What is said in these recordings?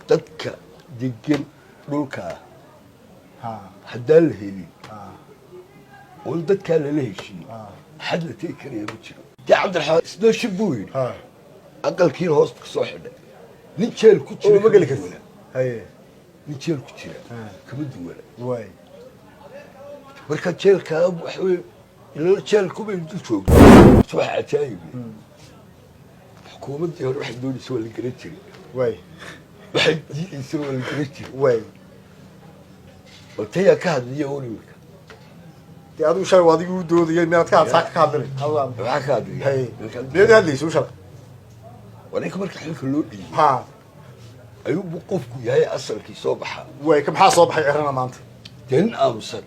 dadka degan dhulka haddaan la helin oo dadkaa lala heshiin xad la tegi karaya ma jiro dee cabdiraxmaan isnoo shib buu yidhi aqalkiina hoosta ka soo xidhay nin jeel ku jira ma geli karti nin jeel ku jira kama duwana marka jeelkaa waxa weye ilaa jeelkubay dul joogto subax cajaayib xukuumaddii hore waxay doonaysa waa la garan jiray waxay diidaysa waa la garan jiray bal tayaa ka hadliya un imika dee adigu shalay waa adigii u doodayay miyaad ka hadsaa ka hadlin maxaa ka hadliya miyaad hadlaysa u shalay waa ninka marka xilka loo dhiibay ayuubu qofku yahay asalkii soo baxaa ka maxaa soo baxay cirana maanta dee nin aamusan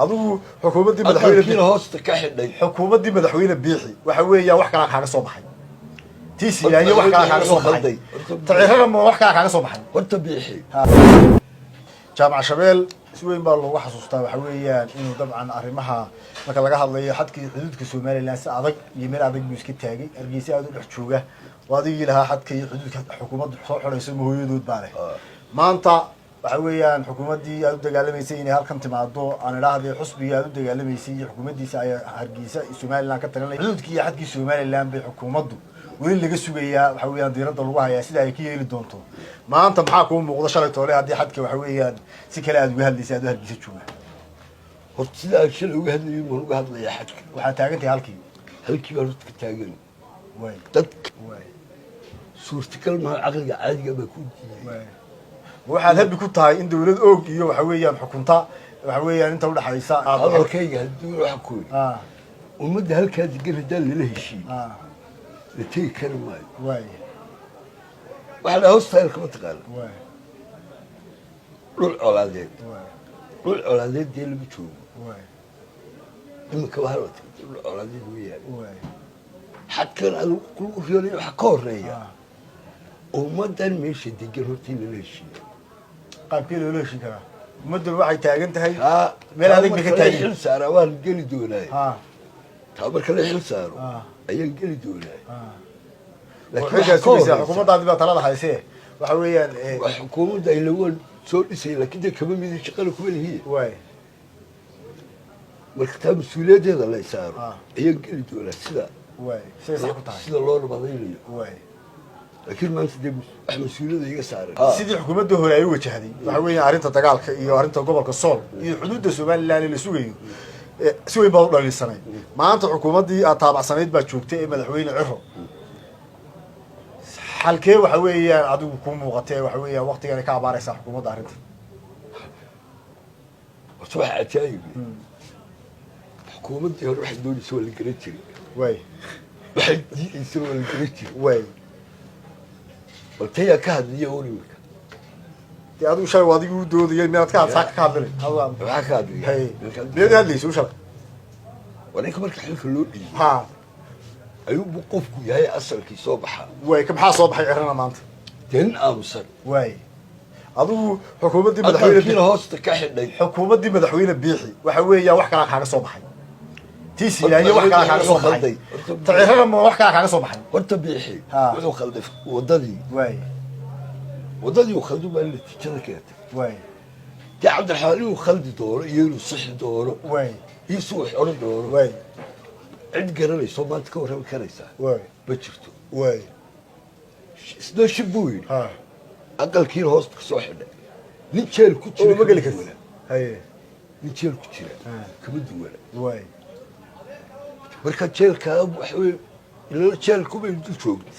adigu xukuumaddii madaxweyne hoosta ka xidhay xukuumaddii madaxweyne biixi waxa weeyaan wax kalaa kaaga soo baxay tiisilaanya wax kalaa kaaga soo baxay tacirana ma wax kalaa kaaga soo baxay horta biixi jaamac shabeel si weyn baa loogu xasuustaa waxa weeyaan inuu dabcan arrimaha marka laga hadlayo xadkii xuduudka Soomaaliland si adag iyo meel adag buu iska taagay Hargeysa aad u dhex jooga waadigii lahaa xadka iyo xuduudka xukuumaddu soo xoreyso mooyadood baa leh maanta waxa weeyaan xukuumaddii aad u dagaalameysay inay halkan timaado aan idhaahdee xusbigii aad u dagaalameysay iyo xukuumaddiisa ay Hargeysa iyo Soomaaliland ka talinay xuduudkii iyo xadkii Soomaaliland bay xukuumaddu weli laga sugayaa waxa weeyaan diiradda lagu hayaa sida ay ka yeeli doonto maanta maxaa kuu muuqda shalay toole haddii xadka waxa weeyaan si kale aad uga hadlaysay aad u Hargeysa jooga horta sida aan shalay uga hadlayay ma uga hadlayaa xadka waxaa taagantahay halkii baa horta ka taagan dadka suurtagal maha caqliga caadiga baa ku diiday waxaad habi ku tahay in dawlad oog iyo waxa weeyaan xukunta waxa weeyaan inta u dhaxaysa hadalkayga haddii waxa ku yidhi ummadda halkaa degan haddaan lala heshiin la tegi kari maayo waxa la hoostaayl kama taqaana dhul colaadeed dee lama joogo iminka waa la tagay dhul colaadeed weeyaan xadkan aanu kulu riyoonay waxa ka horeeya ummaddan meesha degan horta in lala heshiiyo qaabkii loola heshiin karaa ummaddan waxay taagan tahay meel adag bay ka taagan xil saara waan geli doonaay taa marka la xil saaro ayaan geli doonaay laakiin xukuumaddaadii baa talada haysee waxa weeyaan xukuumadda ay lagu soo dhisay laakiin dee kama midin shaqada kuma lihiin marka taa mas-uuliyaddeeda la saaro ayaan geli doonaa sida loo nabadaynayo laakiin maanta dee wax mas-uuliyadda iga saaran sidii xukuumadda hore ay u wajahday waxa weeyaan arrinta dagaalka iyo arrinta gobolka Sool iyo xuduudda Soomaaliland ee la sugayo si weyn baa u dhalisanay maanta xukuumaddii aad taabacsanayd baa joogtay ee madaxweyne Ciro halkee waxa weeyaan adigu ku muuqatay waxa weeyaan waqtigan ka abaaraysa xukuumadda arrinta subax cajaayib xukuumaddii hore waxay doonaysa waa la garan jiray waxay diidaysa waa la garan jiray bal tayaa ka hadliya un imika dee adigu shalay waa adigii u doodayay miyaad ka hadsaa ka hadlin maxaa ka hadliya miyaad hadlaysa u shalay waa ninka marka xilka loo dhiibay ayuubu qofku yahay asalkii soo baxaa ka maxaa soo baxay cirana maanta dee nin aamusan adigu xukuumaddii madaxweyne hoosta ka xidhay xukuumaddii madaxweyne biixi waxa weeyaan wax kalaa kaaga soo baxay tiisilaanya wax kalaa kaaga soo baxay tacirana ma wax kalaa kaaga soo baxay horta biixi wuxuu khalday waddadii uu khaldu baa natiijada keentay dee cabdiraxmaan inuu khaldi doono iyo inuu sixi doono iyo si wax odhan doono cid garanayso maanta ka warrami karaysaa ma jirto isnoo shib buu yidhi aqalkiina hoosta ka soo xidhay nin jeel ku jira ma geli karti nin jeel ku jira kama duwana marka jeelkaa waxa weye ilaa jeelkubay dul joogto